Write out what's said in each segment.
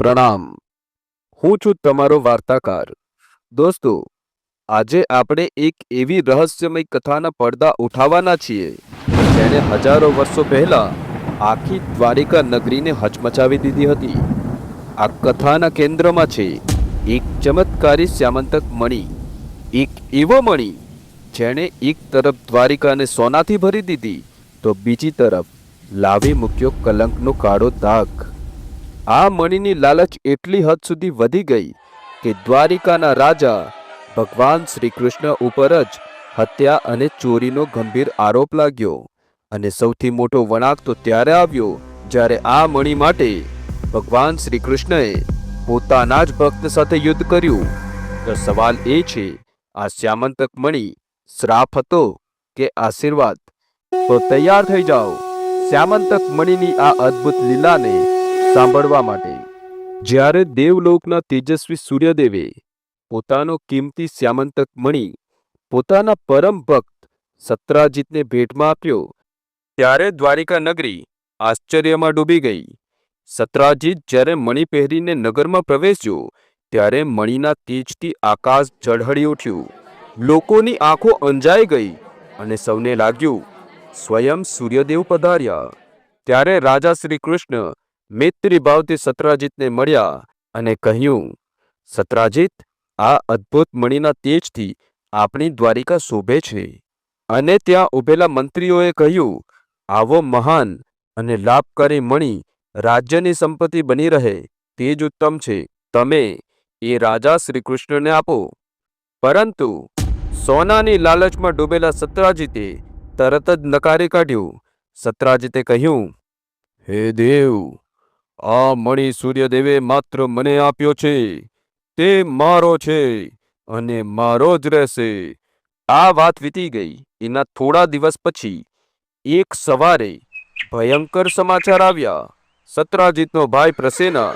પ્રણામ. હું છું તમારો વાર્તાકાર. દોસ્તો, આજે આપણે એક એવી રહસ્યમય કથાના પડદા ઉઠાવવાના છીએ જેણે હજારો વર્ષો પહેલા આખી દ્વારિકા નગરીને હચમચાવી દીધી હતી. આ કથાના કેન્દ્રમાં છે એક ચમત્કારી શ્યામંતક મણિ, એક એવો મણિ જેણે એક તરફ દ્વારિકાને સોનાથી ભરી દીધી તો બીજી તરફ લાવી મૂક્યો કલંકનો કાળો દાગ. આ મણિની લાલચ એટલી હદ સુધી વધી ગઈ કે દ્વારિકાના રાજા ભગવાન શ્રી કૃષ્ણ ઉપર જ હત્યા અને ચોરીનો ગંભીર આરોપ લાગ્યો. અને સૌથી મોટો વળાંક તો ત્યારે આવ્યો જ્યારે આ મણિ માટે ભગવાન શ્રી કૃષ્ણએ પોતાના જ ભક્ત સાથે યુદ્ધ કર્યું. તો સવાલ એ છે, આ શ્યામંતક મણિ શ્રાપ હતો કે આશીર્વાદ? તો તૈયાર થઈ જાઓ શ્યામંતક મણિની આ અદ્ભુત લીલાને સાંભળવા માટે. જ્યારે દેવલોકના તેજસ્વી સૂર્યદેવે પોતાનો કિંમતી શ્યામંતક મણિ પોતાના પરમ ભક્ત સત્રાજીતને ભેટમાં આપ્યો ત્યારે દ્વારિકા નગરી આશ્ચર્યમાં ડૂબી ગઈ. સત્રાજીત જ્યારે મણિ પહેરીને નગરમાં પ્રવેશ્યો ત્યારે મણિના તેજથી આકાશ ઝળહળી ઉઠ્યું. લોકોની આંખો અંજાઈ ગઈ અને સૌને લાગ્યું સ્વયં સૂર્યદેવ પધાર્યા. ત્યારે રાજા શ્રી કૃષ્ણ મૈત્રી ભાવથી સત્રાજીતને મળ્યા અને કહ્યું, સત્રાજીત, આ અદ્ભુત મણિના તેજથી આપણી દ્વારિકા શોભે છે. અને ત્યાં ઉભેલા મંત્રીઓએ કહ્યું, આવો મહાન અને લાભકારી મણિ રાજ્યની સંપત્તિ બની રહે તે જ ઉત્તમ છે. તમે એ રાજા શ્રી કૃષ્ણને આપો. પરંતુ સોનાની લાલચમાં ડૂબેલા સત્રાજીતે તરત જ નકારી કાઢ્યું. સત્રાજીતે કહ્યું, હે દેવ, આ મણિ સૂર્યદેવે માત્ર મને આપ્યો છે. તે મારો છે અને મારો જ રહેશે. આ વાત વીતી ગઈ. એના થોડા દિવસ પછી એક સવારે ભયંકર સમાચાર આવ્યા. સત્રાજીતનો ભાઈ પ્રસેના,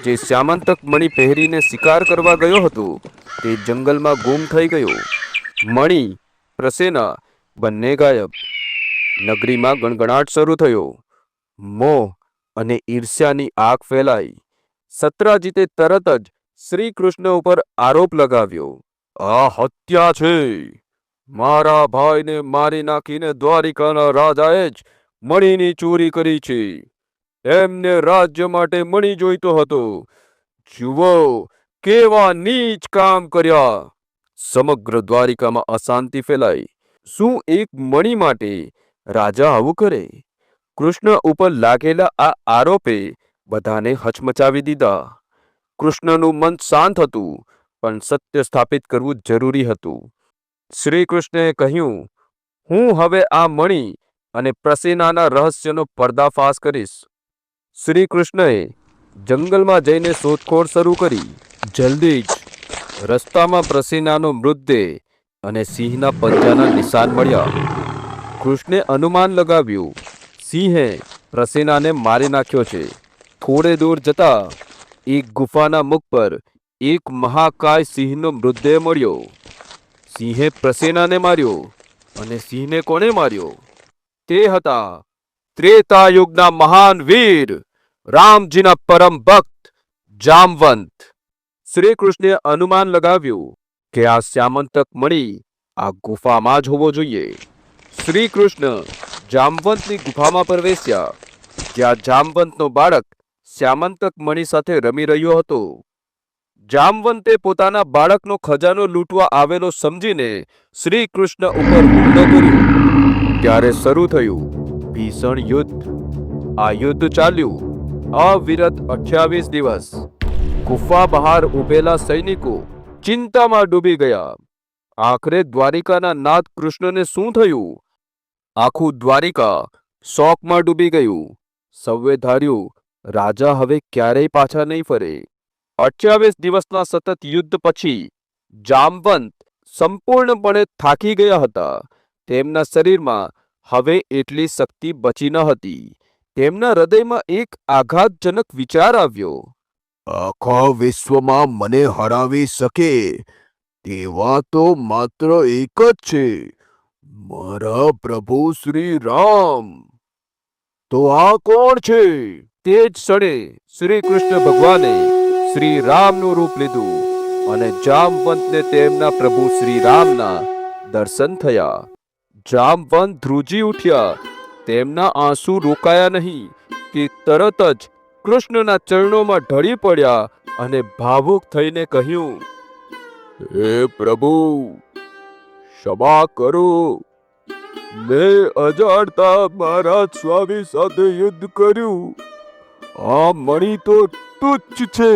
જે શ્યામંતક મણિ પહેરીને શિકાર કરવા ગયો હતો, તે જંગલમાં ગુમ થઈ ગયો. મણિ, પ્રસેના બંને ગાયબ. નગરીમાં ગણગણાટ શરૂ થયો. મોહ અને ઈર્ષ્યાની આગ ફેલાઈ. સત્રાજીતે તરત જ શ્રી કૃષ્ણ ઉપર આરોપ લગાવ્યો, આ હત્યા છે. મારા ભાઈને મારી નાખીને દ્વારિકાના રાજાએ જ મણિની ચોરી કરી છે. એમને રાજ્ય માટે મણિ જોઈતો હતો. જુઓ કેવા નીચ કામ કર્યા. સમગ્ર દ્વારિકામાં અશાંતિ ફેલાઈ. શું એક મણિ માટે રાજા આવું કરે? કૃષ્ણ ઉપર લાગેલા આ આરોપે બધાને હચમચાવી દીધા. કૃષ્ણનું મન શાંત હતું, પણ સત્ય સ્થાપિત કરવું જરૂરી હતું. શ્રી કૃષ્ણએ કહ્યું, હું હવે આ મણિ અને પ્રસેનાના રહસ્યનો પર્દાફાશ કરીશ. શ્રી કૃષ્ણએ જંગલમાં જઈને શોધખોળ શરૂ કરી. જલ્દી જ રસ્તામાં પ્રસેનાનો મૃતદેહ અને સિંહના પંજાના નિશાન મળ્યા. કૃષ્ણે અનુમાન લગાવ્યું, સિંહે પ્રસેનાને મારી નાખ્યો છે. થોડે દૂર જતા એક ગુફાના મુખ પર એક મહાકાય સિંહનો મૃતદેહ મળ્યો. સિંહે પ્રસેનાને માર્યો. અને સિંહને કોણે માર્યો? તે હતા ત્રેતાયુગના મહાન વીર રામજીના પરમ ભક્ત જામવંત. શ્રી કૃષ્ણે અનુમાન લગાવ્યું કે આ શ્યામંતક મણિ આ ગુફામાં જ હોવો જોઈએ. શ્રી કૃષ્ણ જામવંતની ગુફામાં પ્રવેશ્યા, જ્યાં જામવંતનો બાળક શ્યામંતક મણિ સાથે રમી રહ્યો હતો. જામવંતે પોતાના બાળકનો ખજાનો લૂંટવા આવેલો સમજીને શ્રી કૃષ્ણ ઉપર હુમલો કર્યો. ત્યારે શરૂ થયું ભીષણ યુદ્ધ. આ યુદ્ધ ચાલ્યું અવિરત 28 દિવસ. ગુફા બહાર ઉભેલા સૈનિકો ચિંતામાં ડૂબી ગયા. આખરે દ્વારિકાના નાથ કૃષ્ણને શું થયું? આખું દ્વારિકા શોકમાં ડૂબી ગયું. સૌએ ધાર્યું રાજા હવે ક્યારેય પાછા નહીં ફરે. 28 દિવસના સતત યુદ્ધ પછી જામવંત સંપૂર્ણપણે થાકી ગયા હતા. તેમના શરીરમાં હવે એટલી શક્તિ બચી ન હતી. તેમના હૃદયમાં એક આઘાતજનક વિચાર આવ્યો, આખા વિશ્વમાં મને હરાવી શકે તેવા તો માત્ર એક જ છે, મારા પ્રભુ શ્રી રામ. તો આ કોણ છે? તે જ ક્ષણે શ્રી કૃષ્ણ ભગવાને શ્રી રામનું રૂપ લીધું અને જામવંતને તેમના પ્રભુ શ્રી રામના દર્શન થયા. જામવંત ધ્રુજી ઉઠ્યા. તેમના આંસુ રોકાયા નહીં કે તરત જ કૃષ્ણના ચરણોમાં ઢળી પડ્યા અને ભાવુક થઈને કહ્યું, હે પ્રભુ, ક્ષમા કરો. મેં અજાણતા મારા સ્વામી સાથે યુદ્ધ કર્યું. આ મણી તો તુચ્છ છે.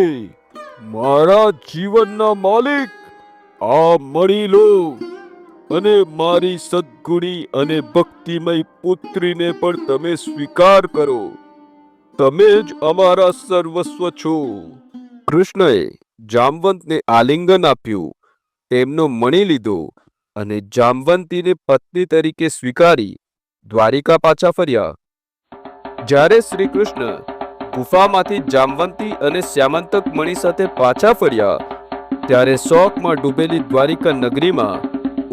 મારા જીવનના માલિક, આ મણી લો અને મારી સદ્ગુણી અને ભક્તિમય પુત્રીને પણ તમે સ્વીકાર કરો. તમે જ અમારા સર્વસ્વ છો. કૃષ્ણએ જામવંતને આલિંગન આપ્યું, તેમનો મણી લીધો અને જામવંતીને પત્ની તરીકે સ્વીકારી દ્વારિકા પાછા ફર્યા. જ્યારે શ્રી કૃષ્ણ ગુફામાંથી જામવંતી અને શ્યામંતક મણી સાથે પાછા ફર્યા, ત્યારે શોકમાં ડૂબેલી દ્વારિકા નગરીમાં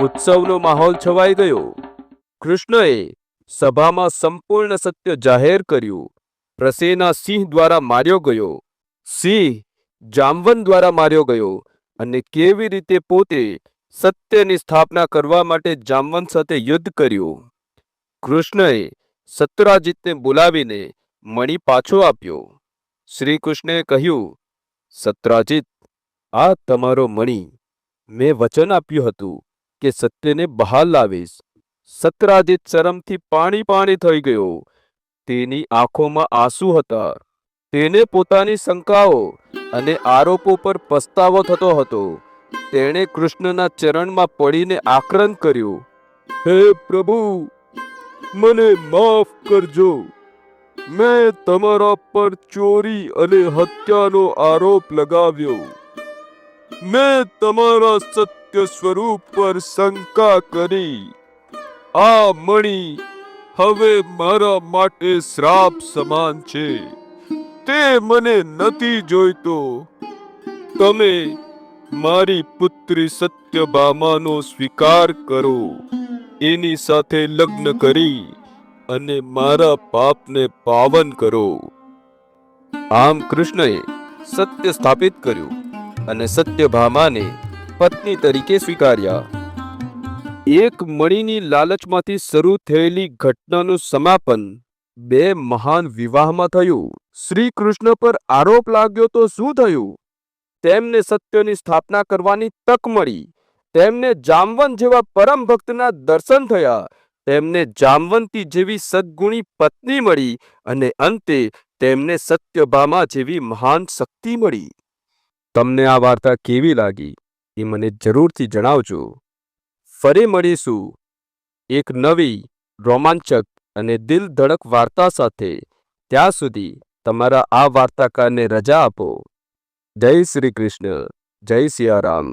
ઉત્સવનો માહોલ છવાઈ ગયો. કૃષ્ણએ સભામાં સંપૂર્ણ સત્ય જાહેર કર્યું. પ્રસેના સિંહ દ્વારા માર્યો ગયો, સિંહ જામવંત દ્વારા માર્યો ગયો અને કેવી રીતે પોતે સત્યની સ્થાપના કરવા માટે જામવંત સાથે યુદ્ધ કર્યું. કૃષ્ણએ સત્રાજીતને બોલાવીને મણી પાછો આપ્યો. શ્રી કૃષ્ણએ કહ્યું, સત્રાજીત, આ તમારો મણી. મેં વચન આપ્યું હતું કે સત્યને બહાર લાવીશ. સત્રાજીત શરમથી પાણી થઈ ગયો. તેની આંખોમાં આંસુ હતા. તેને પોતાની શંકાઓ અને આરોપો પર પસ્તાવો થતો હતો. તેણે કૃષ્ણના ચરણમાં પડીને આક્રંદ કર્યું, હે પ્રભુ, મને માફ કરજો. મેં તમારા પર ચોરી અને હત્યાનો આરોપ લગાવ્યો. મેં તમારા સત્ય સ્વરૂપ પર શંકા કરી. આ મણી હવે મારા માટે શ્રાપ સમાન છે. તે મને નથી જોઈતો. તમે મારી પુત્રી સત્યભામાનો સ્વીકાર કરો. એની સાથે લગ્ન કરી અને મારા પાપને પાવન કરો. આમ કૃષ્ણએ સત્ય સ્થાપિત કર્યું અને સત્યભામાને પત્ની તરીકે સ્વીકાર્યા. એક મણીની લાલચમાંથી શરૂ થયેલી ઘટનાનું સમાપન બે મહાન વિવાહમાં થયું. શ્રી કૃષ્ણ પર આરોપ લાગ્યો તો શું થયું? તેમને સત્યની સ્થાપના કરવાની તક મળી. તેમને જામવંત જેવા પરમ ભક્તના દર્શન થયા. તેમને જામવંતી જેવી સદ્ગુણી પત્ની મળી અને અંતે તેમને સત્યભામા જેવી મહાન શક્તિ મળી. તમને આ વાર્તા કેવી લાગી એ મને જરૂરથી જણાવજો. ફરી મળીશું એક નવી રોમાંચક અને દિલ ધડક વાર્તા સાથે. ત્યાં સુધી તમારા આ વાર્તાકારને રજા આપો. જય શ્રી કૃષ્ણ, જય સિયારામ.